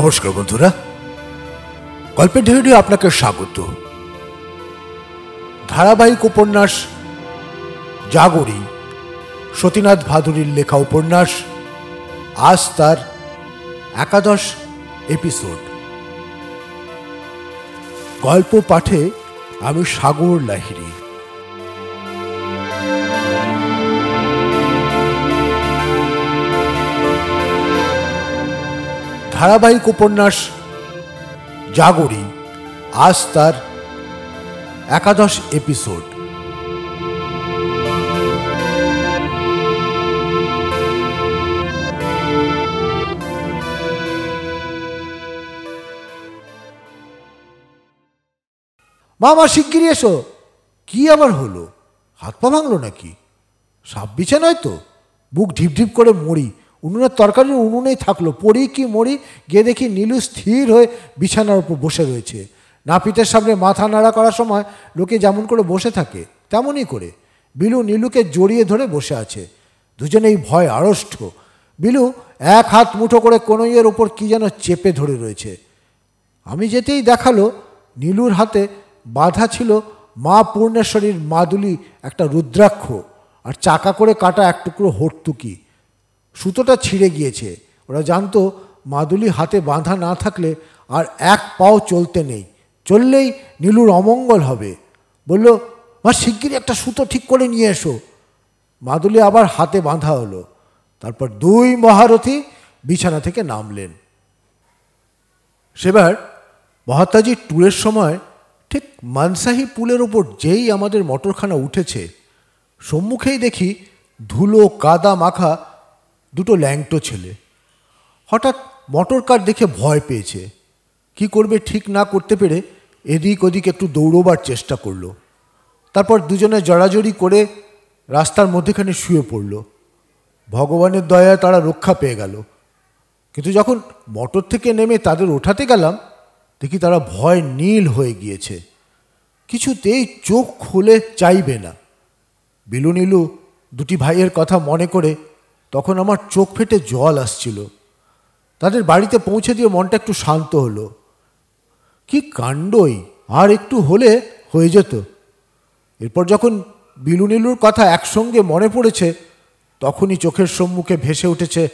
নমস্কার বন্ধুরা, গল্পের ঢেউয়ে আপনাকে স্বাগত। ধারাবাহিক উপন্যাস জাগরি, সতীনাথ ভাদুরীর লেখা উপন্যাস, আজ তার 11 এপিসোড। গল্প পাঠে আমি সাগর লাহিড়ী। ধারাবাহিক উপন্যাস জাগরি, আজ তার 11 এপিসোড। মামা শিগগিরি এসো। কি আবার হলো? হাত পা ভাঙলো নাকি? সাপ বিছে নয় তো? বুক ঢিপ ঢিপ করে মরি। উনুনের তরকারি উনুনেই থাকলো, পড়ি কি মরি। গিয়ে দেখি নীলু স্থির হয়ে বিছানার উপর বসে রয়েছে। নাপিতের সামনে মাথা নাড়া করার সময় লোকে যেমন করে বসে থাকে তেমনই করে বিলু নীলুকে জড়িয়ে ধরে বসে আছে। দুজনেই ভয় আড়ষ্ট। বিলু এক হাত মুঠো করে কনুইয়ের ওপর কি যেন চেপে ধরে রয়েছে। আমি যেতেই দেখালো নীলুর হাতে বাঁধা ছিল মা পূর্ণেশ্বরীর মাদুলি একটা রুদ্রাক্ষ আর চাকা করে কাটা এক টুকরো হর্তুকি। সুতোটা ছিঁড়ে গিয়েছে। ওরা জানতো মাদুলি হাতে বাঁধা না থাকলে আর এক পাও চলতে নেই, চললেই নীলুর অমঙ্গল হবে। বলল, মা শিগগিরই একটা সুতো ঠিক করে নিয়ে এসো। মাদুলি আবার হাতে বাঁধা হলো। তারপর দুই মহারথী বিছানা থেকে নামলেন। সেবার মহাত্মাজির ট্যুরের সময় ঠিক মানসাহি পুলের ওপর যেই আমাদের মোটরখানা উঠেছে, সম্মুখেই দেখি ধুলো কাদা মাখা দুটো ল্যাংটো ছেলে। হঠাৎ মোটর কার দেখে ভয় পেয়েছে। কি করবে ঠিক না করতে পেরে এদিক ওদিক একটু দৌড়বার চেষ্টা করলো। তারপর দুজনে জড়াজড়ি করে রাস্তার মধ্যেখানে শুয়ে পড়ল। ভগবানের দয়ায় তারা রক্ষা পেয়ে গেল। কিন্তু যখন মোটর থেকে নেমে তাদের ওঠাতে গেলাম, দেখি তারা ভয় নীল হয়ে গিয়েছে। কিছুতেই চোখ খুলে চাইবে না। বিলু নীলু দুটি ভাইয়ের কথা মনে করে তখন আমার চোখ ফেটে জল আসছিল। তাদের বাড়িতে পৌঁছে দিয়ে মনটা একটু শান্ত হলো। কি কাণ্ডই! আর একটু হলে হয়ে যেত। এরপর যখন বিলু নীলুর কথা একসঙ্গে মনে পড়েছে, তখনই চোখের সম্মুখে ভেসে উঠেছে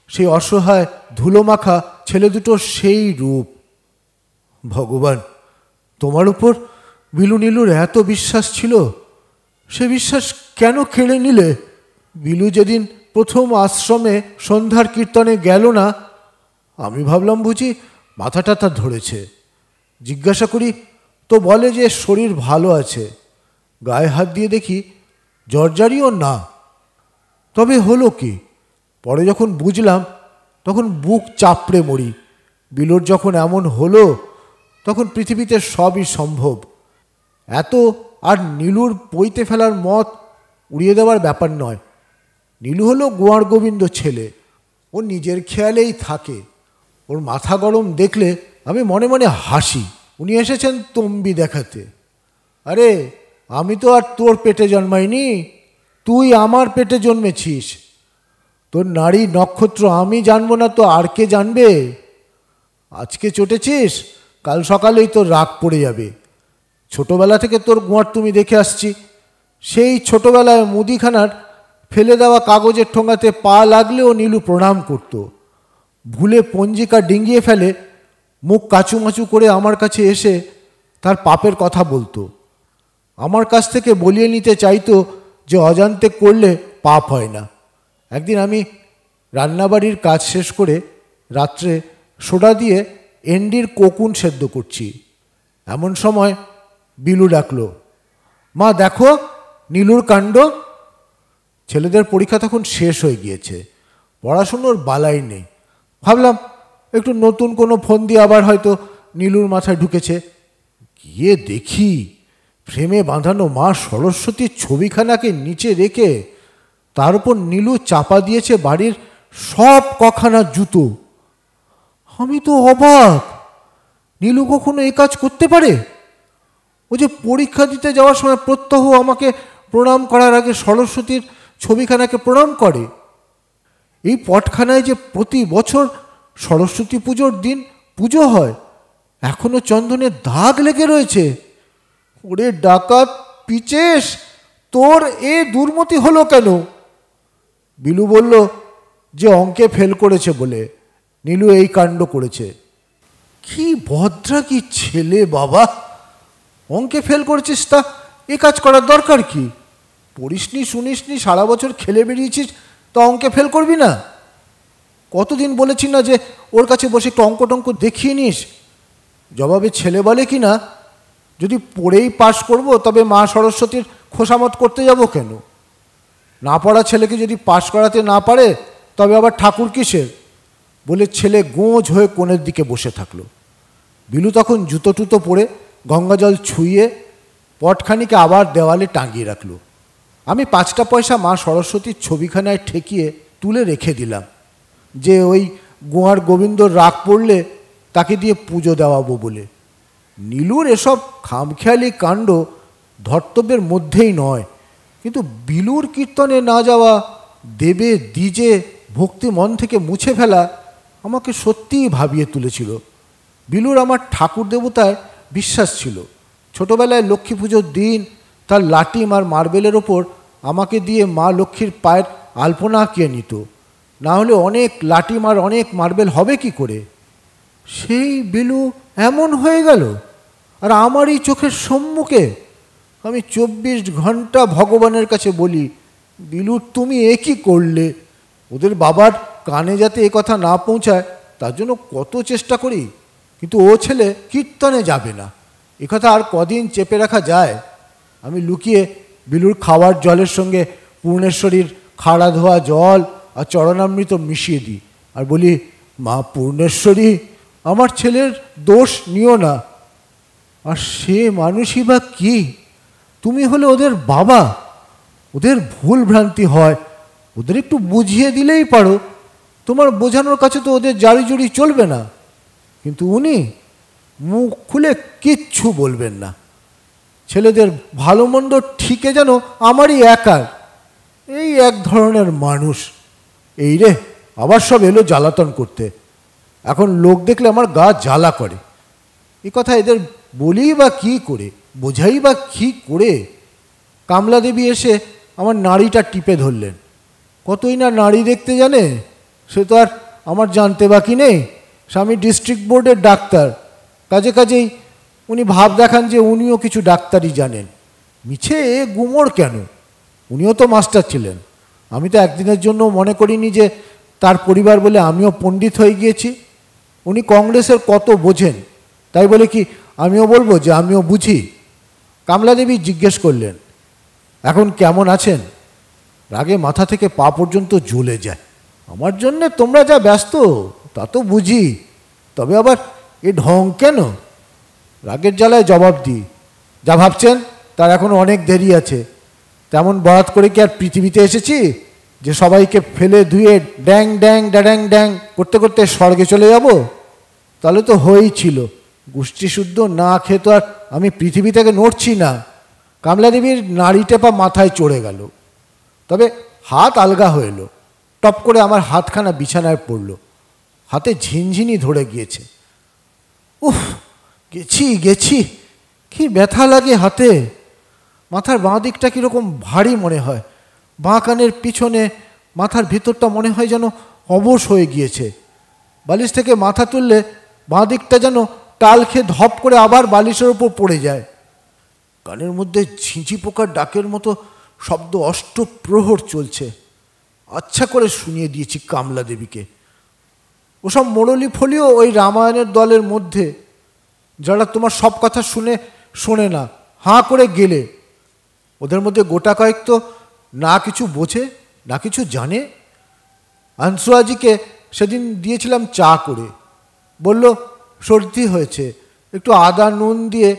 সেই অসহায় ধুলোমাখা ছেলে দুটোর সেই রূপ। ভগবান, তোমার উপর বিলু নীলুর এত বিশ্বাস ছিল, সে বিশ্বাস কেন কেড়ে নিলে? বিলু যেদিন প্রথম আশ্রমে সন্ধ্যার কীর্তনে গেল না, আমি ভাবলাম বুঝি মাথাটা তার ধরেছে। জিজ্ঞাসা করি তো বলে যে শরীর ভালো আছে। গায়ে হাত দিয়ে দেখি জর্জারিও না। তবে হলো কি, পরে যখন বুঝলাম তখন বুক চাপড়ে মরি। বিলুর যখন এমন হলো, তখন পৃথিবীতে সবই সম্ভব। এত আর নীলুর পইতে ফেলার মত উড়িয়ে দেওয়ার ব্যাপার নয়। নীলু হলো গোয়ার গোবিন্দ ছেলে। ও নিজের খেয়ালেই থাকে। ওর মাথা গরম দেখলে আমি মনে মনে হাসি। উনি এসেছেন তম্বি দেখাতে। আরে, আমি তো আর তোর পেটে জন্মাইনি, তুই আমার পেটে জন্মেছিস। তোর নারী নক্ষত্র আমি জানবো না তো আর কে জানবে? আজকে চটেছিস, কাল সকালেই তোর রাগ পড়ে যাবে। ছোটবেলা থেকে তোর গোয়ার তুমি দেখে আসছি। সেই ছোটবেলায় মুদিখানার ফেলে দেওয়া কাগজের ঠোঙাতে পা লাগলেও নীলু প্রণাম করত। ভুলে পঞ্জিকা ডিঙিয়ে ফেলে মুখ কাচুমাচু করে আমার কাছে এসে তার পাপের কথা বলতো। আমার কাছ থেকে বলিয়ে নিতে চাইতো যে অজান্তে করলে পাপ হয় না। একদিন আমি রান্নাবাড়ির কাজ শেষ করে রাত্রে সোডা দিয়ে এন্ডির কোকুন সেদ্ধ করছি। এমন সময় বিলু ডাকলো, মা দেখো নীলুর কাণ্ড। ছেলেদের পরীক্ষা তখন শেষ হয়ে গিয়েছে, পড়াশুনোর বালাই নেই। ভাবলাম একটু নতুন কোনো ফোন দিয়ে আবার হয়তো নীলুর মাথায় ঢুকেছে। গিয়ে দেখি ফ্রেমে বাঁধানো মা সরস্বতীর ছবিখানাকে নিচে রেখে তার উপর নীলু চাপা দিয়েছে বাড়ির সব কখানা জুতো। আমি তো অবাক। নীলু কখনো এই কাজ করতে পারে? ও যে পরীক্ষা দিতে যাওয়ার সময় প্রত্যহ আমাকে প্রণাম করার আগে সরস্বতীর ছবিখানাকে প্রণাম করে। এই পটখানায় যে প্রতি বছর সরস্বতী পুজোর দিন পুজো হয়, এখনো চন্দনের দাগ লেগে রয়েছে। ওরে ডাকাত পিচেস, তোর এ দুর্মতি হলো কেন? বিলু বলল যে অঙ্কে ফেল করেছে বলে নীলু এই কাণ্ড করেছে। কি ভদ্রা কি ছেলে বাবা! অঙ্কে ফেল করেছিস তা এ কাজ করার দরকার কি? পড়িসনি শুনিসনি, সারা বছর খেলে বেরিয়েছিস, তা অঙ্কে ফেল করবি না? কতদিন বলেছি না যে ওর কাছে বসে একটু অঙ্ক টঙ্ক দেখিয়ে নিস? জবাবে ছেলে বলে কি না, যদি পড়েই পাশ করব তবে মা সরস্বতীর খোসামত করতে যাব কেন? না পড়া ছেলেকে যদি পাশ করাতে না পারে তবে আবার ঠাকুর কিসের? বলে ছেলে গোঁজ হয়ে কোণের দিকে বসে থাকলো। বিলু তখন জুতো টুতো পরে গঙ্গাজল ছুঁয়ে পটখানিকে আবার দেওয়ালে টাঙিয়ে রাখলো। আমি 5টা পয়সা মা সরস্বতীর ছবিখানায় ঠেকিয়ে তুলে রেখে দিলাম, যে ওই গোয়ার গোবিন্দর রাগ পড়লে তাকে দিয়ে পুজো দেওয়াবো বলে। নীলুর এসব খামখেয়ালি কাণ্ড ধর্তব্যের মধ্যেই নয়, কিন্তু বিলুর কীর্তনে না যাওয়া, দেবে দ্বিজে ভক্তি মন থেকে মুছে ফেলা আমাকে সত্যিই ভাবিয়ে তুলেছিল। বিলুর আমার ঠাকুর দেবতায় বিশ্বাস ছিল। ছোটবেলায় লক্ষ্মী পুজোর দিন তার লাটিম আর মার্বেলের ওপর আমাকে দিয়ে মা লক্ষ্মীর পায়ের আলপনা আঁকিয়ে নিত, না হলে অনেক লাটিম আর অনেক মার্বেল হবে কি করে? সেই বিলু এমন হয়ে গেল, আর আমারই চোখের সম্মুখে। আমি 24 ঘন্টা ভগবানের কাছে বলি, বিলু তুমি এ কী করলে? ওদের বাবার কানে যাতে এ কথা না পৌঁছায় তার জন্য কত চেষ্টা করি, কিন্তু ও ছেলে কীর্তনে যাবে না। এ কথা আর কদিন চেপে রাখা যায়? আমি লুকিয়ে বিলুর খাওয়ার জলের সঙ্গে পূর্ণেশ্বরীর খাড়া ধোয়া জল আর চরণামৃত মিশিয়ে দিই আর বলি, মা পূর্ণেশ্বরী, আমার ছেলের দোষ নিও না। আর সে মানুষই বা কি? তুমি হলে ওদের বাবা, ওদের ভুল ভ্রান্তি হয়, ওদের একটু বুঝিয়ে দিলেই পারো। তোমার বোঝানোর কাছে তো ওদের জারি জুড়ি চলবে না। কিন্তু উনি মুখ খুলে কিচ্ছু বলবেন না। ছেলেদের ভালো মন্দ ঠিকে যেন আমারই একার। এই এক ধরনের মানুষ। এই রে, আবার সব এলো জ্বালাতন করতে। এখন লোক দেখলে আমার গা জ্বালা করে। এ কথা এদের বলি বা কী করে, বোঝাই বা কী করে? কামলা দেবী এসে আমার নাড়িটা টিপে ধরলেন। কতই না নাড়ি দেখতে জানে, সে তো আর আমার জানতে বাকি নেই। স্বামী ডিস্ট্রিক্ট বোর্ডের ডাক্তার, কাজেই উনি ভাব দেখান যে উনিও কিছু ডাক্তারি জানেন। মিছে এ গুমোর কেন? উনিও তো মাস্টার ছিলেন। আমি তো একদিনের জন্য মনে করিনি যে তার পরিবার বলে আমিও পণ্ডিত হয়ে গিয়েছি। উনি কংগ্রেসের কত বোঝেন, তাই বলে কি আমিও বলবো যে আমিও বুঝি? কামলা দেবী জিজ্ঞেস করলেন, এখন কেমন আছেন? রাগে মাথা থেকে পা পর্যন্ত জ্বলে যায়। আমার জন্যে তোমরা যা ব্যস্ত তা তো বুঝি, তবে আবার এ ঢং কেন? রাগের জ্বালায় জবাব দিই, যা ভাবছেন তার এখনো অনেক দেরি আছে। তেমন বরাত করে কি আর পৃথিবীতে এসেছি যে সবাইকে ফেলে ধুয়ে ড্যাং ড্যাং ড্যাড্যাং ড্যাং করতে করতে স্বর্গে চলে যাব? তাহলে তো হয়েই ছিল। গোষ্ঠী শুদ্ধ না খেয়ে তো আর আমি পৃথিবী থেকে নড়ছি না। কামলা দেবীর নাড়ি টেপা মাথায় চড়ে গেল, তবে হাত আলগা হয়ে এলো। টপ করে আমার হাতখানা বিছানায় পড়ল, হাতে ঝিনঝিনি ধরে গিয়েছে। উফ, গেছি, কি ব্যথা লাগে হাতে। মাথার বাঁ দিকটা কীরকম ভারী মনে হয়, বাঁ কানের পিছনে মাথার ভিতরটা মনে হয় যেন অবশ হয়ে গিয়েছে। বালিশ থেকে মাথা তুললে বাঁ দিকটা যেন টাল খেয়ে ধপ করে আবার বালিশের ওপর পড়ে যায়। কানের মধ্যে ঝিঁঝি পোকার ডাকের মতো শব্দ অষ্টপ্রহর চলছে। আচ্ছা করে শুনিয়ে দিয়েছি কামলা দেবীকে। ওসব মোড়লি ফলিও ওই রামায়ণের দলের মধ্যে, যারা তোমার সব কথা শোনে না, হাঁ করে গেলে। ওদের মধ্যে গোটা কয়েক তো না কিছু বোঝে না কিছু জানে। আনসুয়াজিকে সেদিন দিয়েছিলাম চা করে, বলল সর্দি হয়েছে, একটু আদা নুন দিয়ে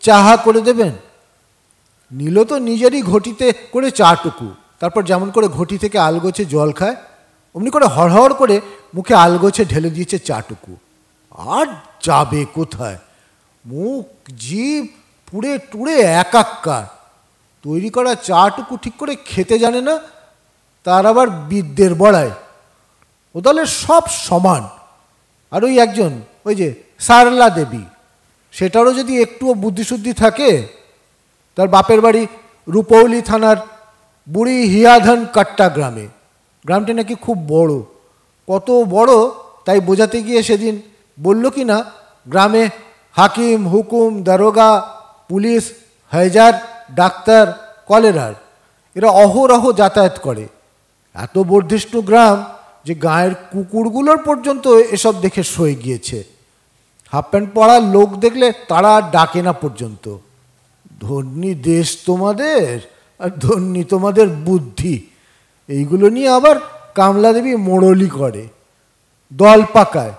চাহা করে দেবেন। নিল তো নিজেরই ঘটিতে করে চাটুকু, তারপর যেমন করে ঘটি থেকে আলগোছে জল খায় অমনি করে হড়হড় করে মুখে আলগোছে ঢেলে দিয়েছে চাটুকু। আর যাবে কোথায়? মুখ জিভ পুড়ে টুড়ে একাক্কার। তৈরি করা চাটুকু ঠিক করে খেতে জানে না, তার আবার বিদ্যের বড়ায়। ও দলের সব সমান। আর ওই একজন, ওই যে সারলা দেবী, সেটারও যদি একটুও বুদ্ধিশুদ্ধি থাকে, তার বাপের বাড়ি রূপৌলি থানার বুড়ি হিয়াধন কাট্টা গ্রামে। গ্রামটি নাকি খুব বড়। কত বড় তাই বোঝাতে গিয়ে সেদিন বলল কি না, গ্রামে হাকিম, হুকুম, দারোগা, পুলিশ, হাইজার, ডাক্তার, কলেরার এরা অহরহ যাতায়াত করে। এত বর্ধিষ্ণু গ্রাম যে গায়ের কুকুরগুলোর পর্যন্ত এসব দেখে সয়ে গিয়েছে। হাফ প্যান্ট পরা লোক দেখলে তারা ডাকে না পর্যন্ত। ধন্যী দেশ তোমাদের, আর ধন্যী তোমাদের বুদ্ধি। এইগুলো নিয়ে আবার কামলাদেবী মোড়লি করে, দল পাকায়।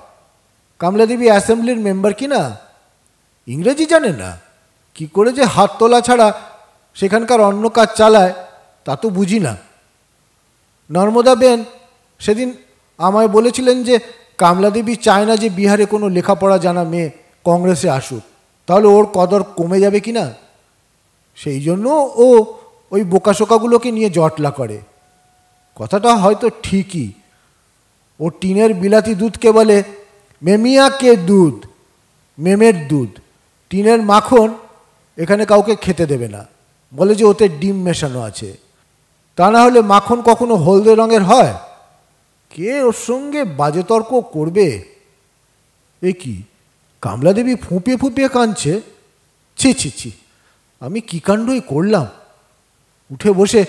কামলাদেবী অ্যাসেম্বলির মেম্বার কি না, ইংরেজি জানে না, কি করে যে হাত তোলা ছাড়া সেখানকার অন্য কাজ চালায় তা তো বুঝি না। নর্মদা বেন সেদিন আমায় বলেছিলেন যে কামলাদেবী চায় না যে বিহারে কোনো লেখাপড়া জানা মেয়ে কংগ্রেসে আসুক, তাহলে ওর কদর কমে যাবে কি না। সেই জন্য ও ওই বোকাশোকাগুলোকে নিয়ে জটলা করে। কথাটা হয়তো ঠিকই। ও টিনের বিলাতি দুধকে বলে মেমিয়াকে দুধ, মেমের দুধ। টিনের মাখন এখানে কাউকে খেতে দেবে না, বলে যে ওতে ডিম মেশানো আছে। তা না হলে মাখন কখনো হলদে রঙের হয়? কে ওর সঙ্গে বাজে তর্ক করবে? এ কি, কামলাদেবী ফুঁপিয়ে ফুঁপিয়ে কাঁদছে। ছি ছি ছি, আমি কী কাণ্ডই করলাম। উঠে বসে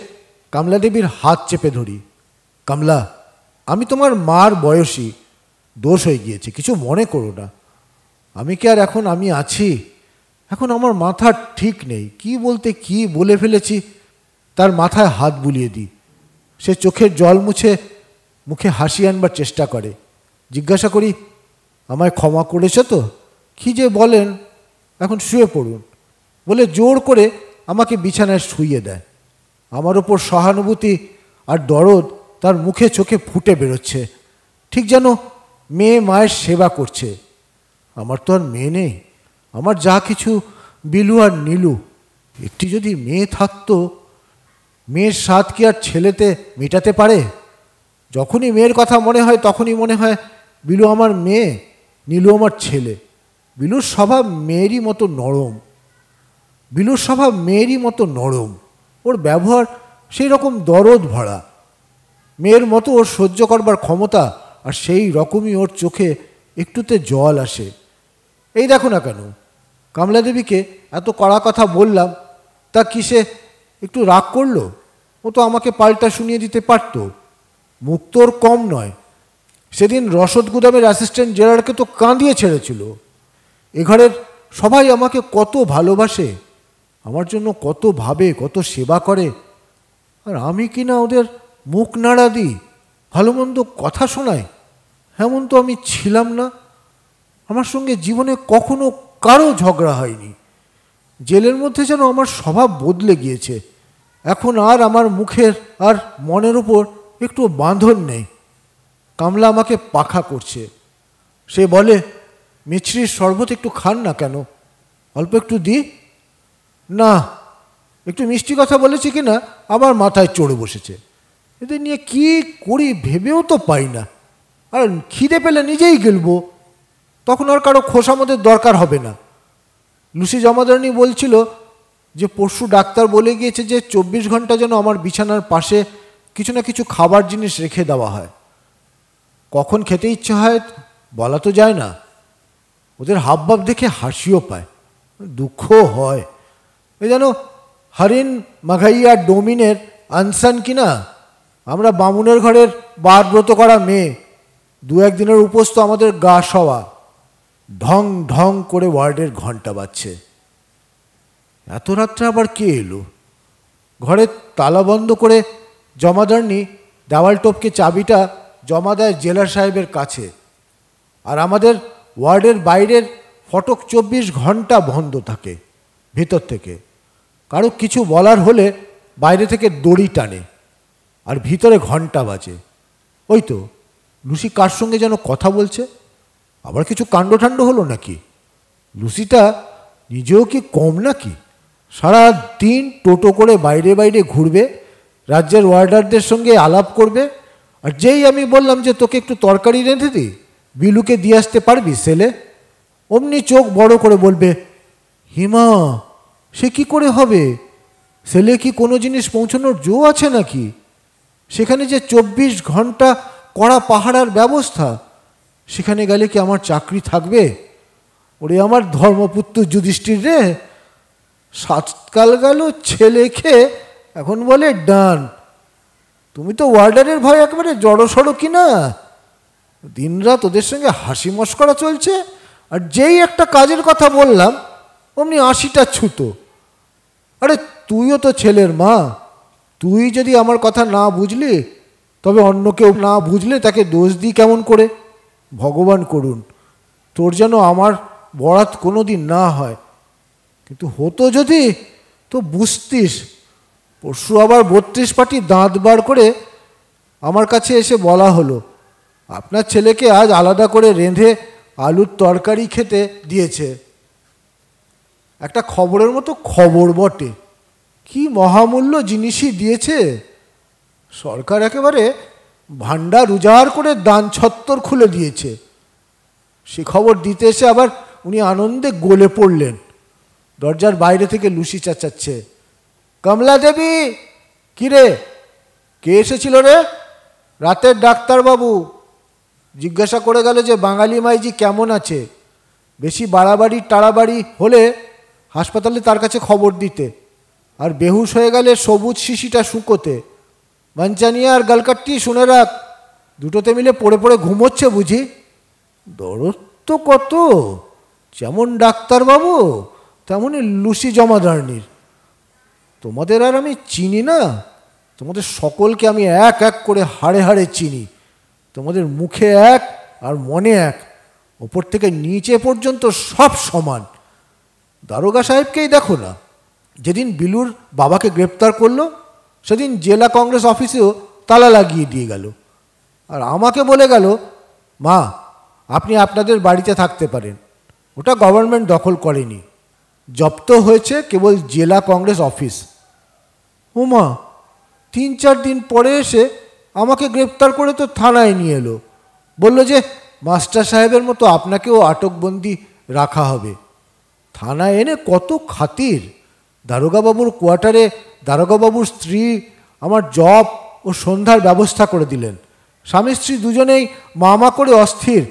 কামলাদেবীর হাত চেপে ধরি। কামলা, আমি তোমার মার বয়সী, দোষ হয়ে গিয়েছে, কিছু মনে করো না। আমি কি আর এখন আমি আছি? এখন আমার মাথা ঠিক নেই, কি বলতে কি বলে ফেলেছি তার মাথায় হাত বুলিয়ে দিই। সে চোখের জল মুছে মুখে হাসি আনবার চেষ্টা করে। জিজ্ঞাসা করি, আমায় ক্ষমা করেছ তো? কি যে বলেন, এখন শুয়ে পড়ুন বলে জোর করে আমাকে বিছানায় শুইয়ে দেয়। আমার ওপর সহানুভূতি আর দরদ তার মুখে চোখে ফুটে বেরোচ্ছে, ঠিক যেন মেয়ে মায়ের সেবা করছে। আমার তো আর মেয়ে নেই, আমার যা কিছু বিলু আর নীলু। একটি যদি মেয়ে থাকতো, মেয়ের স্বাদ কি আর ছেলেতে মেটাতে পারে? যখনই মেয়ের কথা মনে হয় তখনই মনে হয় বিলু আমার মেয়ে, নীলু আমার ছেলে। বিলুর স্বভাব মেয়েরই মতো নরম, বিলুর স্বভাব মেয়েরই মতো নরম, ওর ব্যবহার সেই রকম দরদ ভরা। মেয়ের মতো ওর সহ্য করবার ক্ষমতা, আর সেই রকমই ওর চোখে একটুতে জল আসে। এই দেখো না কেন, কামলাদেবীকে এত কড়া কথা বললাম, তা কি সে একটু রাগ করলো? ও তো আমাকে পাল্টা শুনিয়ে দিতে পারত। মুখ তোর কম নয়, সেদিন রসদ গুদামের অ্যাসিস্ট্যান্ট জেনারেলকে তো কাঁদিয়ে ছেড়েছিল। এ ঘরের সবাই আমাকে কত ভালোবাসে, আমার জন্য কত ভাবে, কত সেবা করে, আর আমি কি না ওদের মুখ নাড়া দিই, ভালো মন্দ কথা শোনাই? এমন তো আমি ছিলাম না। আমার সঙ্গে জীবনে কখনো কারো ঝগড়া হয়নি। জেলের মধ্যে যেন আমার স্বভাব বদলে গিয়েছে। এখন আর আমার মুখের আর মনের উপর একটু বাঁধন নেই। কামলা আমাকে পাখা করছে। সে বলে, মিছরির শরবত একটু খান না কেন, অল্প একটু দিই না। একটু মিষ্টি কথা বলেছি কি না আবার মাথায় চড়ে বসেছে। এদের নিয়ে কি করি ভেবেও তো পাই না। আর খিদে পেলে নিজেই গেলবো, তখন আর কারো খোসামদের দরকার হবে না। লুসি জমাদারনি বলছিল যে পরশু ডাক্তার বলে গিয়েছে যে 24 ঘন্টা যেন আমার বিছানার পাশে কিছু না কিছু খাবার জিনিস রেখে দেওয়া হয়। কখন খেতে ইচ্ছা হয় বলা তো যায় না। ওদের হাবভাব দেখে হাসিও পায়, দুঃখও হয়। এ যেন হরিণ মাঘাইয়া ডোমিনের আনসান কিনা। আমরা বামুনের ঘরের বারব্রত করা মেয়ে, 2-1 দিনের উপোস তো আমাদের গা সওয়া। ঢং ঢং করে ওয়ার্ডের ঘন্টা বাজছে। এত রাত্রে আবার কে এলো? ঘরে তালা বন্ধ করে জমাদারনি দেওয়াল টপকে চাবিটা জমা দেয় জেলার সাহেবের কাছে। আর আমাদের ওয়ার্ডের বাইরের ফটক 24 ঘন্টা বন্ধ থাকে ভিতর থেকে। কারো কিছু বলার হলে বাইরে থেকে দড়ি টানে, আর ভিতরে ঘন্টা বাজে। ওই তো লুসি কার সঙ্গে যেন কথা বলছে। আবার কিছু কাণ্ড ঠান্ড হলো নাকি? লুসিটা নিজেও কি কম নাকি? সারা দিন টোটো করে বাইরে বাইরে ঘুরবে, রাজ্যের ওয়ার্ডারদের সঙ্গে আলাপ করবে। আর যেই আমি বললাম যে তোকে একটু তরকারি রেঁধে দিই, বিলুকে দিয়ে আসতে পারবি সেলে, অমনি চোখ বড় করে বলবে, হিমা সে কি করে হবে? সেলে কি কোনো জিনিস পৌঁছানোর জো আছে নাকি? সেখানে যে 24 ঘন্টা কড়া পাহারার ব্যবস্থা, সেখানে গেলে কি আমার চাকরি থাকবে? ওরে আমার ধর্মপুত্র যুধিষ্ঠির রে, 7 কাল গেল ছেলে খেয়ে এখন বলে ডান। তুমি তো ওয়ার্ডারের ভয় একেবারে জড়সড় কিনা। দিনরাত ওদের সঙ্গে হাসি মশকরা চলছে, আর যেই একটা কাজের কথা বললাম অমনি 80টা ছুতো। আরে তুইও তো ছেলের মা, তুই যদি আমার কথা না বুঝলি, তবে অন্য কেউ না বুঝলে তাকে দোষ দিই কেমন করে? ভগবান করুন তোর যেন আমার বরাত কোনো দিন না হয়, কিন্তু হতো যদি তো বুঝতিস। পরশু আবার 32 পাটি দাঁত বার করে আমার কাছে এসে বলা হলো, আপনার ছেলেকে আজ আলাদা করে রেঁধে আলুর তরকারি খেতে দিয়েছে। একটা খবরের মতো খবর বটে, কি মহামূল্য জিনিসই দিয়েছে। সরকার একেবারে ভান্ডার উজাড় করে দান ছত্তর খুলে দিয়েছে। সে খবর দিতে এসে আবার উনি আনন্দে গলে পড়লেন। দরজার বাইরে থেকে লুসি চেঁচাচ্ছে, কমলা দেবী! কিরে, কে এসেছিল রে? রাতের ডাক্তারবাবু। জিজ্ঞাসা করে গেল যে বাঙালি মাইজি কেমন আছে। বেশি বাড়াবাড়ি টাড়াবাড়ি হলে হাসপাতালে তার কাছে খবর দিতে, আর বেহুশ হয়ে গেলে সবুজ শিশিটা শুকোতে। মাঞ্চানিয়া আর গালকাট্টি শুনে রাখ, দুটোতে মিলে পড়ে পড়ে ঘুমোচ্ছে বুঝি। দরদ তো কত, যেমন ডাক্তারবাবু তেমনই লুসি জমাদারনির। তোমাদের আর আমি চিনি না, তোমাদের সকলকে আমি এক এক করে হাড়ে হাড়ে চিনি। তোমাদের মুখে এক আর মনে এক, ওপর থেকে নিচে পর্যন্ত সব সমান। দারোগা সাহেবকেই দেখো না, যেদিন বিলুর বাবাকে গ্রেপ্তার করলো সেদিন জেলা কংগ্রেস অফিসেও তালা লাগিয়ে দিয়ে গেল, আর আমাকে বলে গেল, মা আপনি আপনাদের বাড়িতে থাকতে পারেন, ওটা গভর্নমেন্ট দখল করেনি, জব্দ হয়েছে কেবল জেলা কংগ্রেস অফিস। ও মা, 3-4 দিন পরে এসে আমাকে গ্রেপ্তার করে তো থানায় নিয়ে এলো, বলল যে মাস্টার সাহেবের মতো আপনাকেও আটকবন্দি রাখা হবে। থানায় এনে কত খাতির। দারোগাবাবুর কোয়ার্টারে দারোগাবাবুর স্ত্রী আমার জব ও সন্ধ্যার ব্যবস্থা করে দিলেন। স্বামী স্ত্রী দুজনেই মামা করে অস্থির।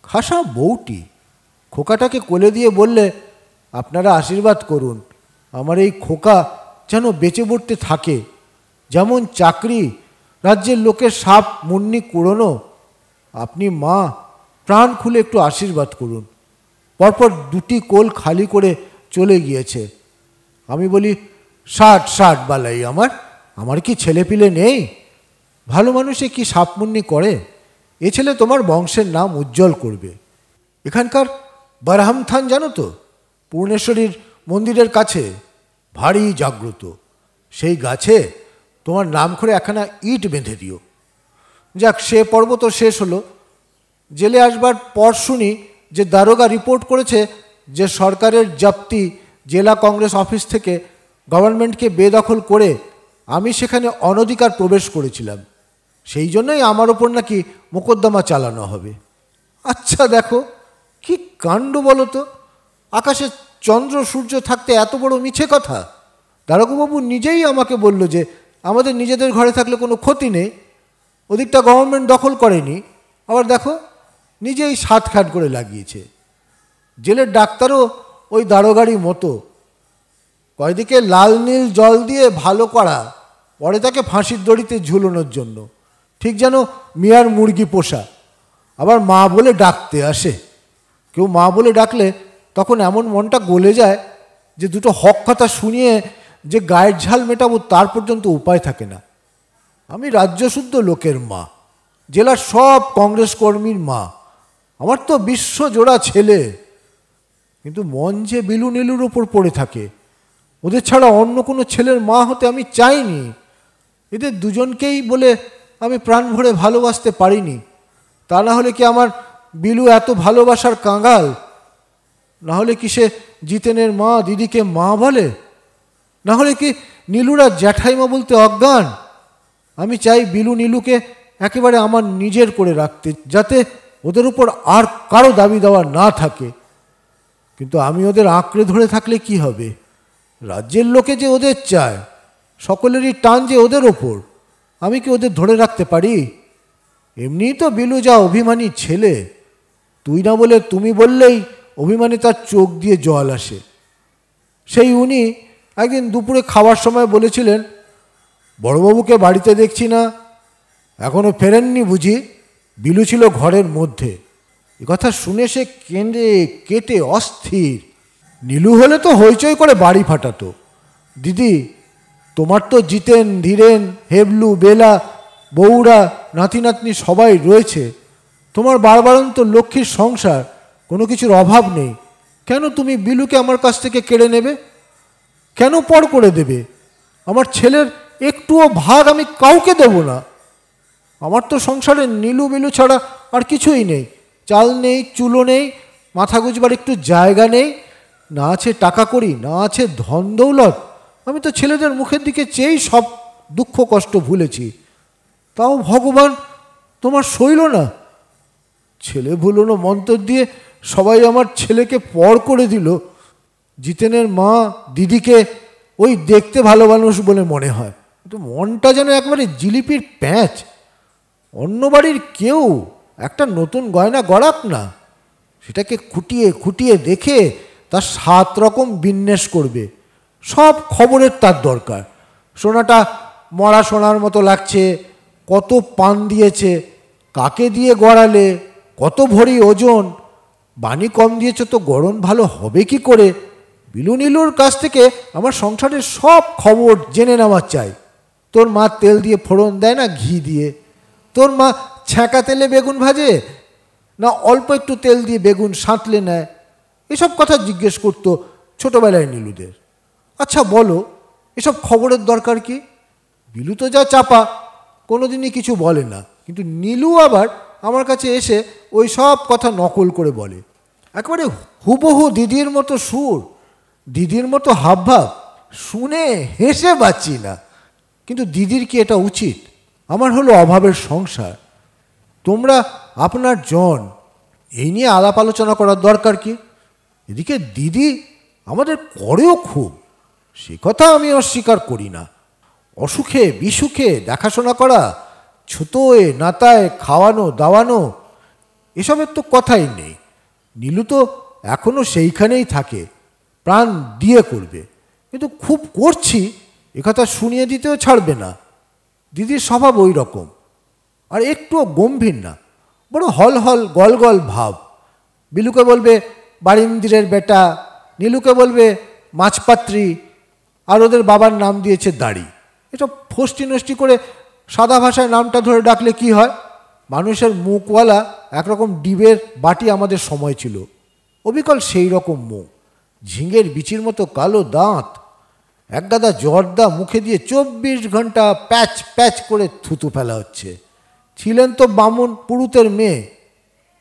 খাসা বউটি খোকাটাকে কোলে দিয়ে বললে, আপনারা আশীর্বাদ করুন, আমার এই খোকা যেন বেঁচে পড়তে থাকে। যেমন চাকরি, রাজ্যের লোকের সাপ মুন্নি কুড়োনো, আপনি মা প্রাণ খুলে একটু আশীর্বাদ করুন। পরপর 2টি কোল খালি করে চলে গিয়েছে। আমি বলি, 60 বালাই আমার কি ছেলেপিলে নেই? ভালো মানুষে কি সাপমুন্নি করে? এ ছেলে তোমার বংশের নাম উজ্জ্বল করবে। এখানকার বারহাম থান জানো তো, পূর্ণেশ্বরীর মন্দিরের কাছে ভারী জাগ্রত। সেই গাছে তোমার নাম করে একখানা ইট বেঁধে দিও। যাক, সে পর্ব তো শেষ হলো। জেলে আসবার পর শুনি যে দারোগা রিপোর্ট করেছে যে সরকারের জপ্তি জেলা কংগ্রেস অফিস থেকে গভর্নমেন্টকে বেদখল করে আমি সেখানে অনধিকার প্রবেশ করেছিলাম, সেই জন্যই আমার ওপর নাকি মোকদ্দমা চালানো হবে। আচ্ছা দেখো কি কাণ্ড বলো তো, আকাশে চন্দ্র সূর্য থাকতে এত বড় মিছে কথা। দারোগাবাবু নিজেই আমাকে বলল যে আমাদের নিজেদের ঘরে থাকলে কোনো ক্ষতি নেই, ওদিকটা গভর্নমেন্ট দখল করেনি। আবার দেখো নিজেই সাতখাট করে লাগিয়েছে। জেলের ডাক্তারও ওই দারোগারই মতো, কয়দিকে লাল নীল জল দিয়ে ভালো করা, পরে তাকে ফাঁসির দড়িতে ঝুলানোর জন্য, ঠিক যেন মিয়ার মুরগি পোষা। আবার মা বলে ডাকতে আসে। কেউ মা বলে ডাকলে তখন এমন মনটা গলে যায় যে দুটো হক কথা শুনিয়ে যে গায়ের ঝাল মেটাবো তার পর্যন্ত উপায় থাকে না। আমি রাজ্যশুদ্ধ লোকের মা, জেলার সব কংগ্রেস কর্মীর মা, আমার তো বিশ্বজোড়া ছেলে, কিন্তু মন যে বিলু নীলুর ওপর পড়ে থাকে। ওদের ছাড়া অন্য কোনো ছেলের মা হতে আমি চাইনি। এদের দুজনকেই বলে আমি প্রাণ ভরে ভালোবাসতে পারিনি। তা না হলে কি আমার বিলু এত ভালোবাসার কাঙাল? না হলে কি সে জিতেনের মা দিদিকে মা বলে? না হলে কি নীলুরা জ্যাঠাইমা বলতে অজ্ঞান? আমি চাই বিলু নীলুকে একেবারে আমার নিজের করে রাখতে, যাতে ওদের উপর আর কারো দাবি দেওয়া না থাকে। কিন্তু আমি ওদের আঁকড়ে ধরে থাকলে কি হবে? রাজ্যের লোকে যে ওদের চায়, সকলেরই টান যে ওদের ওপর, আমি কি ওদের ধরে রাখতে পারি? এমনিই তো বিলু যা অভিমানী ছেলে, তুই না বলে তুমি বললেই অভিমানী তার চোখ দিয়ে জল আসে। সেই উনি একদিন দুপুরে খাওয়ার সময় বলেছিলেন, বড়বাবুকে বাড়িতে দেখছি না, এখনো ফেরেননি বুঝি? বিলু ছিল ঘরের মধ্যে। এ কথা শুনে সে কেঁদে কেটে অস্থির। নীলু হলে তো হইচই করে বাড়ি ফাটাতো। দিদি, তোমার তো জিতেন, ধীরেন, হেবলু, বেলা, বউরা, নাতি নাতনি সবাই রয়েছে। তোমার বারবারন্ত লক্ষ্মীর সংসার, কোনো কিছুর অভাব নেই। কেন তুমি বিলুকে আমার কাছ থেকে কেড়ে নেবে? কেন পর করে দেবে? আমার ছেলের একটুও ভাগ আমি কাউকে দেব না। আমার তো সংসারে নীলু বিলু ছাড়া আর কিছুই নেই। চাল নেই, চুলো নেই, মাথা গুজবার একটু জায়গা নেই, না আছে টাকা করি, না আছে ধন দৌলত। আমি তো ছেলেদের মুখের দিকে চেয়েই সব দুঃখ কষ্ট ভুলেছি। তাও ভগবান তোমার সইল না। ছেলে ভুলোনো মন্তর দিয়ে সবাই আমার ছেলেকে পর করে দিল। জিতেনের মা দিদিকে ওই দেখতে ভালো মানুষ বলে মনে হয়, কিন্তু মনটা যেন একবারে জিলিপির প্যাঁচ। অন্য বাড়ির কেউ একটা নতুন গয়না গড়াক না, সেটাকে খুঁটিয়ে খুঁটিয়ে দেখে তার 7 রকম বিন্যাস করবে। সব খবরের তার দরকার। সোনাটা মরা সোনার মতো লাগছে, কত পান দিয়েছে, কাকে দিয়ে গড়ালে, কত ভরি ওজন, বানি কম দিয়েছে তো গড়ন ভালো হবে কি করে? বিলু নীলুর কাছ থেকে আমার সংসারের সব খবর জেনে নেওয়া চাই। তোর মা তেল দিয়ে ফোড়ন দেয় না ঘি দিয়ে? তোর মা ছ্যাঁকা তেলে বেগুন ভাজে না অল্প একটু তেল দিয়ে বেগুন সাঁতলে নেয়? এসব কথা জিজ্ঞেস করতো ছোটোবেলায় নীলুদের। আচ্ছা বলো, এসব খবরের দরকার কি? বিলু তো যা চাপা, কোনোদিনই কিছু বলে না, কিন্তু নীলু আবার আমার কাছে এসে ওই সব কথা নকল করে বলে। একেবারে হুবহু দিদির মতো সুর, দিদির মতো হাবভাব, শুনে হেসে পাচ্ছি না। কিন্তু দিদির কি এটা উচিত? আমার হলো অভাবের সংসার, তোমরা আপনার জন, এই নিয়ে আলাপ আলোচনা করার দরকার কি? এদিকে দিদি আমাদের করেও খুব, সে কথা আমি অস্বীকার করি না। অসুখে বিসুখে দেখাশোনা করা, ছুতোয় নাতায় খাওয়ানো দাওয়ানো, এসবের তো কথাই নেই। নীলু তো এখনও সেইখানেই থাকে, প্রাণ দিয়ে করবে, কিন্তু খুব করছি একথা শুনিয়ে দিতেও ছাড়বে না। দিদির স্বভাব ওই রকম, আর একটুও গম্ভীর না, বড় হল হল গল গল ভাব। বিলুকে বলবে বারিন্দিরের বেটা, নীলুকে বলবে মাছপাত্রী, আর ওদের বাবার নাম দিয়েছে দাড়ি। এটা ফষ্টি নষ্টি করে সাদা ভাষায় নামটা ধরে ডাকলে কি হয়? মানুষের মুখওয়ালা একরকম ডিবের বাটি আমাদের সময় ছিল, অবিকল সেই রকম মুখ, ঝিঙের বিচির মতো কালো দাঁত, একগাদা জর্দা মুখে দিয়ে 24 ঘন্টা প্যাচ প্যাচ করে থুতু ফেলা হচ্ছে। ছিলেন তো বামুন পুরুতের মেয়ে,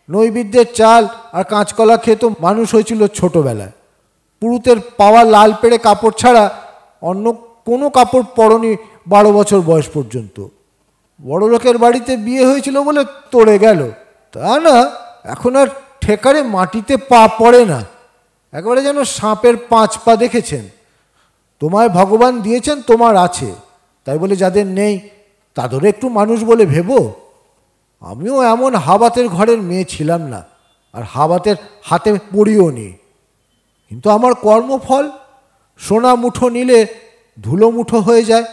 নৈবেদ্যের চাল আর কাঁচকলা খেয়ে তো মানুষ হয়েছিল ছোটোবেলায়। পুরুতের পাওয়া লাল পেড়ে কাপড় ছাড়া অন্য কোনো কাপড় পরনি 12 বছর বয়স পর্যন্ত। বড় লোকের বাড়িতে বিয়ে হয়েছিল বলে তড়ে গেল, তা না, এখন আর ঠেকারে মাটিতে পা পড়ে না, একেবারে যেন সাপের 5 পা দেখেছেন। তোমায় ভগবান দিয়েছেন, তোমার আছে, তাই বলে যাদের নেই তাদেরও একটু মানুষ বলে ভেবো। আমিও এমন হাবাতের ঘরের মেয়ে ছিলাম না, আর হাবাতের হাতে পড়িও নি, কিন্তু আমার কর্মফল সোনা মুঠো নিলে ধুলো মুঠো হয়ে যায়।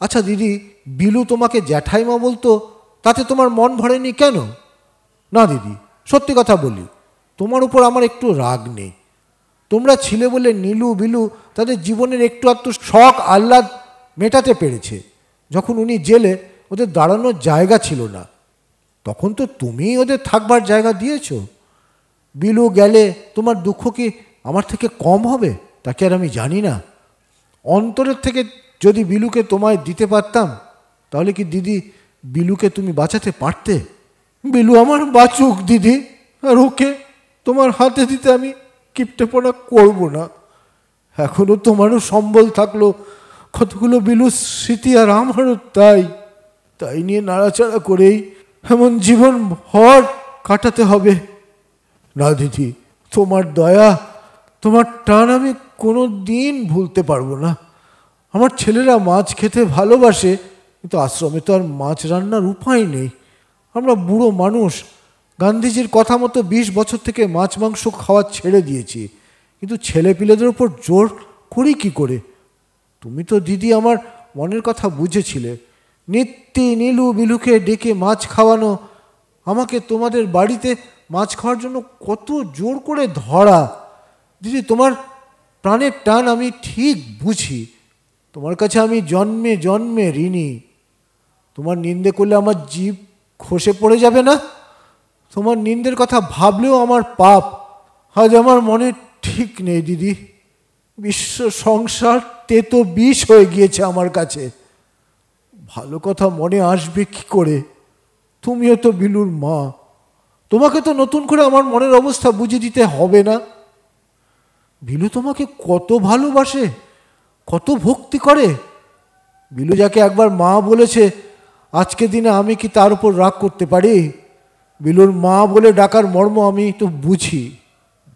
আচ্ছা দিদি, বিলু তোমাকে জ্যাঠাইমা বলতো, তাতে তোমার মন ভরেনি কেন? না দিদি, সত্যি কথা বলি, তোমার উপর আমার একটু রাগ নেই। তোমরা ছিলে বলে নীলু বিলু তাদের জীবনের একটু আধটু শখ আহ্লাদ মেটাতে পেরেছে। যখন উনি জেলে, ওদের দাঁড়ানোর জায়গা ছিল না, তখন তো তুমিই ওদের থাকবার জায়গা দিয়েছ। বিলু গেলে তোমার দুঃখ কি আমার থেকে কম হবে? তাকে আর আমি জানি না। অন্তরের থেকে যদি বিলুকে তোমায় দিতে পারতাম, তাহলে কি দিদি বিলুকে তুমি বাঁচাতে পারতে? বিলু আমার বাঁচুক দিদি, আর ওকে তোমার হাতে দিতে আমি কিপটেপনা করব না। এখনো তোমারও সম্বল থাকলো, কতগুলো বিলু স্মৃতি আর আমারও তাই তাই নিয়ে নাড়াচাড়া করেই এমন জীবন ভর কাটাতে হবে। না দিদি, তোমার দয়া, তোমার টান আমি কোনো দিন ভুলতে পারবো না। আমার ছেলেরা মাছ খেতে ভালোবাসে, কিন্তু আশ্রমে তো আর মাছ রান্নার উপায় নেই। আমরা বুড়ো মানুষ, গান্ধীজির কথা মতো 20 বছর থেকে মাছ মাংস খাওয়া ছেড়ে দিয়েছি, কিন্তু ছেলেপিলেদের ওপর জোর করি কি করে? তুমি তো দিদি আমার মনের কথা বুঝেছিলে। নিত্যি নীলু বিলুকে ডেকে মাছ খাওয়ানো, আমাকে তোমাদের বাড়িতে মাছ খাওয়ার জন্য কত জোর করে ধরা। দিদি, তোমার প্রাণের টান আমি ঠিক বুঝি। তোমার কাছে আমি জন্মে জন্মে ঋণী। তোমার নিন্দে করলে আমার জিভ খসে পড়ে যাবে না? তোমার নিন্দের কথা ভাবলেও আমার পাপ। আজ আমার মনে ঠিক নেই দিদি। বিশ্ব সংসার তেতো বিষ হয়ে গিয়েছে আমার কাছে। ভালো কথা মনে আসবে কি করে? তুমিও তো বিলুর মা, তোমাকে তো নতুন করে আমার মনের অবস্থা বুঝিয়ে দিতে হবে না? বিলু তোমাকে কত ভালোবাসে, কত ভক্তি করে। বিলু যাকে একবার মা বলেছে, আজকে দিনে আমি কি তার উপর রাগ করতে পারি? বিলুর মা বলে ডাকার মর্ম আমি তো বুঝি।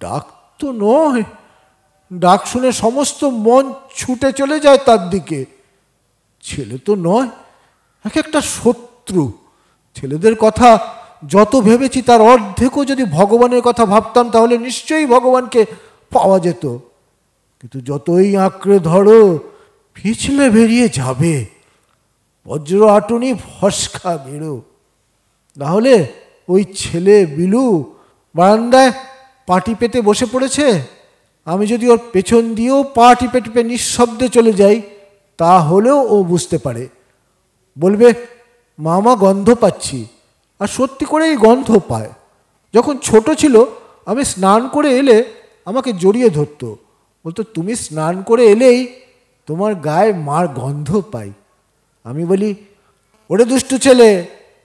ডাক তো নয়, ডাক শুনে সমস্ত মন ছুটে চলে যায় তার দিকে। ছেলে তো নয়, এক একটা শত্রু। ছেলেদের কথা যত ভেবেছি তার অর্ধেকও যদি ভগবানের কথা ভাবতাম, তাহলে নিশ্চয়ই ভগবানকে পাওয়া যেত। কিন্তু যতই আঁকড়ে ধরো, পিছলে বেরিয়ে যাবে। বজ্র আটুনি ফসকা বেরো। নাহলে ওই ছেলে বিলু বারান্দায় পাটি পেতে বসে পড়েছে, আমি যদি ওর পেছন দিয়েও পা টিপে টিপে নিঃশব্দে চলে যাই, তাহলেও ও বুঝতে পারে। বলবে, মামা গন্ধ পাচ্ছি। আর সত্যি করেই গন্ধ পায়। যখন ছোট ছিল, আমি স্নান করে এলে আমাকে জড়িয়ে ধরতো, বলতো, তুমি স্নান করে এলেই তোমার গায়ে মার গন্ধ পাই। আমি বলি, ওরে দুষ্টু ছেলে,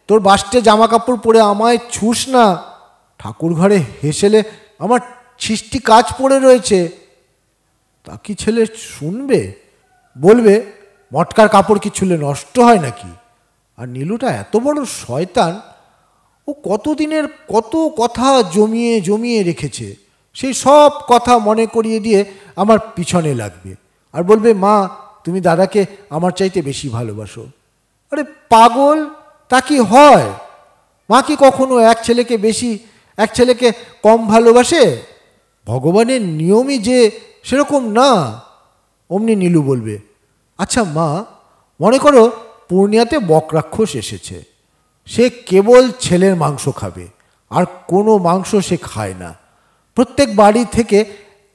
তোর বাস্টে জামা কাপড় পরে আমায় ছুস না। ঠাকুর ঘরে হেসেলে আমার ছিষ্টি কাজ পড়ে রয়েছে। তা কি ছেলে শুনবে? বলবে, মটকার কাপড় কি ছুলে নষ্ট হয় নাকি? আর নীলুটা এত বড় শয়তান, ও কতদিনের কত কথা জমিয়ে জমিয়ে রেখেছে। সেই সব কথা মনে করিয়ে দিয়ে আমার পিছনে লাগবে আর বলবে, মা তুমি দাদাকে আমার চাইতে বেশি ভালোবাসো। আরে পাগল, তা কি হয়? মা কি কখনো এক ছেলেকে বেশি, এক ছেলেকে কম ভালোবাসে? ভগবানের নিয়মই যে সেরকম না। অমনি নীলু বলবে, আচ্ছা মা, মনে করো পূর্ণিয়াতে বকরাক্ষস এসেছে। সে কেবল ছেলের মাংস খাবে, আর কোনো মাংস সে খায় না। প্রত্যেক বাড়ি থেকে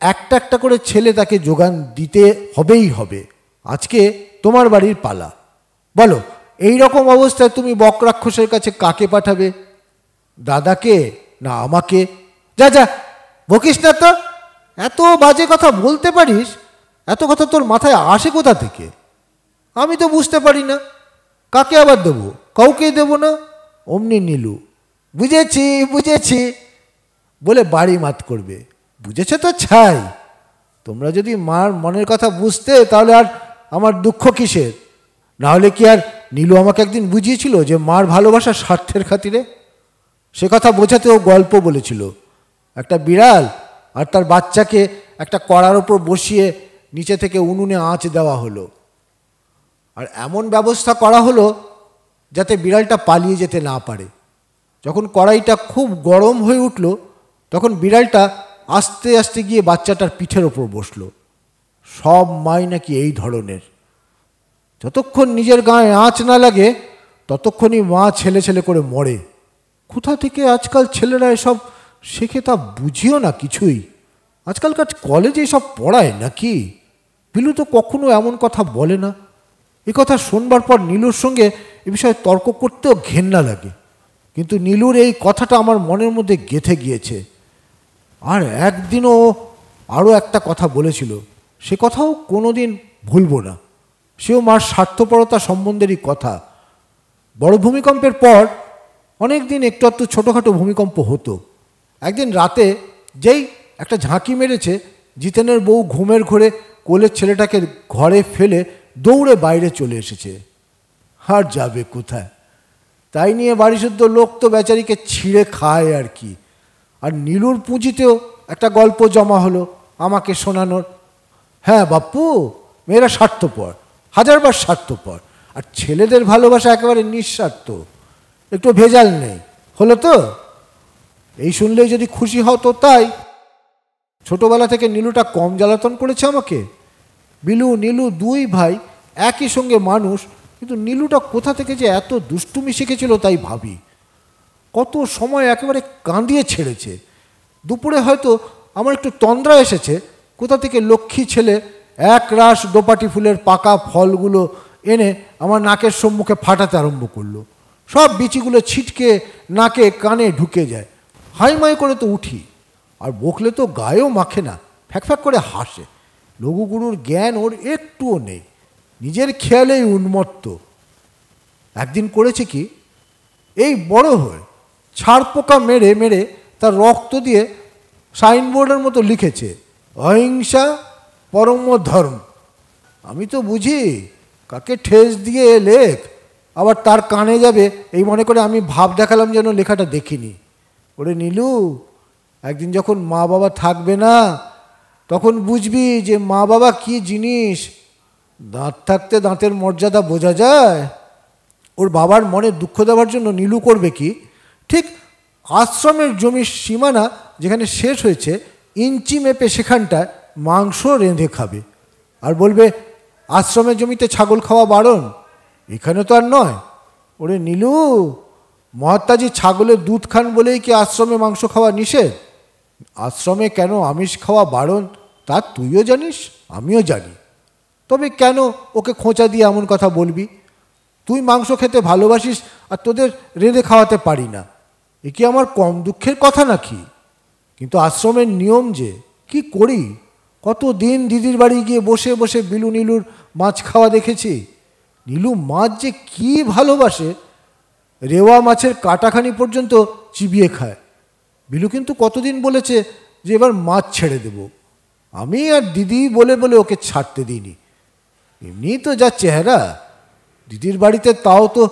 একটা একটা করে ছেলে তাকে যোগান দিতে হবেই হবে। আজকে তোমার বাড়ির পালা। বলো, এই রকম অবস্থায় তুমি বকরাক্ষসের কাছে কাকে পাঠাবে? দাদাকে না আমাকে? যা যা, বকিস না তো। এত বাজে কথা বলতে পারিস? এত কথা তোর মাথায় আসে কোথা থেকে? আমি তো বুঝতে পারি না, কাকে আবার দেবো? কাউকেই দেবো না। অমনি নীলু, বুঝেছি বুঝেছি বলে বাড়ি মাত করবে। বুঝেছে তো ছাই। তোমরা যদি মার মনের কথা বুঝতে, তাহলে আর আমার দুঃখ কিসের? নাহলে কি আর নীলু আমাকে একদিন বুঝিয়েছিল যে মার ভালোবাসা স্বার্থের খাতিরে? সে কথা বোঝাতে ও গল্প বলেছিল। একটা বিড়াল আর তার বাচ্চাকে একটা কড়ার ওপর বসিয়ে নিচে থেকে উনুনে আঁচ দেওয়া হলো, আর এমন ব্যবস্থা করা হলো যাতে বিড়ালটা পালিয়ে যেতে না পারে। যখন কড়াইটা খুব গরম হয়ে উঠল, তখন বিড়ালটা আস্তে আস্তে গিয়ে বাচ্চাটার পিঠের ওপর বসলো। সব মাই নাকি এই ধরনের। যতক্ষণ নিজের গায়ে আঁচ না লাগে, ততক্ষণই মা ছেলে ছেলে করে মরে। কোথা থেকে আজকাল ছেলেরা এসব শেখে তা বুঝিও না কিছুই। আজকালকার কলেজে এসব পড়ায় নাকি? বিলু তো কখনো এমন কথা বলে না। এ কথা শোনবার পর নীলুর সঙ্গে এ বিষয়ে তর্ক করতেও ঘেন্না লাগে, কিন্তু নীলুর এই কথাটা আমার মনের মধ্যে গেঁথে গিয়েছে। আর একদিনও আরও একটা কথা বলেছিল, সে কথাও কোনো দিন ভুলব না। সেও মার স্বার্থপরতা সম্বন্ধেরই কথা। বড় ভূমিকম্পের পর অনেক দিন একটু একটু ছোটোখাটো ভূমিকম্প হতো। একদিন রাতে যেই একটা ঝাঁকি মেরেছে, জিতেনের বউ ঘুমের ঘোরে কোলের ছেলেটাকে ঘরে ফেলে দৌড়ে বাইরে চলে এসেছে। আর যাবে কোথায়? তাই নিয়ে বাড়ি শুদ্ধ লোক তো বেচারিকে ছিঁড়ে খায় আর কি। আর নীলুর পুঁজিতেও একটা গল্প জমা হলো আমাকে শোনানোর। হ্যাঁ বাপু, মেয়েরা স্বার্থপর, হাজারবার স্বার্থপর, আর ছেলেদের ভালোবাসা একেবারে নিঃস্বার্থ, একটু ভেজাল নেই। হলো তো? এই শুনলেই যদি খুশি হও তো তাই। ছোটবেলা থেকে নীলুটা কম জ্বালাতন করেছে আমাকে? বিলু নীলু দুই ভাই, একই সঙ্গে মানুষ, কিন্তু নীলুটা কোথা থেকে যে এত দুষ্টুমি শিখেছিল তাই ভাবি। কত সময় একেবারে কাঁদিয়ে ছেড়েছে। দুপুরে হয়তো আমার একটু তন্দ্রা এসেছে, কোথা থেকে লক্ষ্মী ছেলে এক রাশ দোপাটি ফুলের পাকা ফলগুলো এনে আমার নাকের সম্মুখে ফাটাতে আরম্ভ করলো। সব বিচিগুলো ছিটকে নাকে কানে ঢুকে যায়। হাইমাই করে তো উঠি, আর বকলে তো গায়েও মাখে না, ফ্যাক ফ্যাক করে হাসে। লঘুগুরুর জ্ঞান ওর একটুও নেই, নিজের খেয়ালেই উন্মত্ত। একদিন করেছে কি, এই বড় হয়ে ছাড় পোকা মেরে মেরে তার রক্ত দিয়ে সাইনবোর্ডের মতো লিখেছে, অহিংসা পরম ধর্ম। আমি তো বুঝি কাকে ঠেস দিয়ে লেখ, আবার তার কানে যাবে এই মনে করে আমি ভাব দেখালাম যেন লেখাটা দেখিনি। ওরে নীলু, একদিন যখন মা বাবা থাকবে না তখন বুঝবি যে মা বাবা কি জিনিস। দাঁত থাকতে দাঁতের মর্যাদা বোঝা যায়। ওর বাবার মনে দুঃখ দেওয়ার জন্য নীলু করবে কি, ঠিক আশ্রমের জমির সীমানা যেখানে শেষ হয়েছে ইঞ্চি মেপে সেখানটায় মাংস রেঁধে খাবে, আর বলবে আশ্রমের জমিতে ছাগল খাওয়া বারণ, এখানে তো আর নয়। ওরে নীলু, মহাত্মাজি ছাগলের দুধ খান বলেই কি আশ্রমে মাংস খাওয়া নিষেধ? আশ্রমে কেন আমিষ খাওয়া বারণ তা তুইও জানিস, আমিও জানি। তবে কেন ওকে খোঁচা দিয়ে এমন কথা বলবি? তুই মাংস খেতে ভালোবাসিস আর তোদের রেঁধে খাওয়াতে পারি না, এ কি আমার কম দুঃখের কথা নাকি? কিন্তু আশ্রমের নিয়ম যে, কি করি? কত দিন দিদির বাড়ি গিয়ে বসে বসে বিলু নীলুর মাছ খাওয়া দেখেছি। নীলু মাছ যে কি ভালোবাসে, রেওয়া মাছের কাটাখানি পর্যন্ত চিবিয়ে খায়। বিলু কিন্তু কতদিন বলেছে যে এবার মাছ ছেড়ে দেব, আমি আর দিদি বলে বলে ওকে ছাড়তে দিইনি। এমনি তো যা চেহারা, দিদির বাড়িতে তাও তো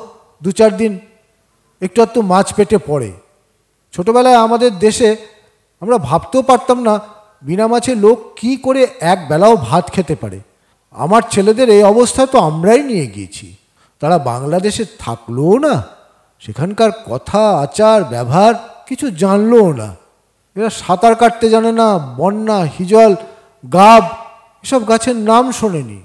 দু চার দিন একটু একটু মাছ পেটে পড়ে। ছোটবেলায় আমাদের দেশে আমরা ভাবতেও পারতাম না বিনা মাছে লোক কি করে এক বেলাও ভাত খেতে পারে। আমার ছেলেদের এই অবস্থা তো আমরাই নিয়ে গিয়েছি। তারা বাংলাদেশে থাকলোও না, সেখানকার কথা আচার ব্যবহার কিছু জানলোও না। এরা সাঁতার কাটতে জানে না, বন্যা, হিজল, গাব এসব গাছের নাম শোনেনি।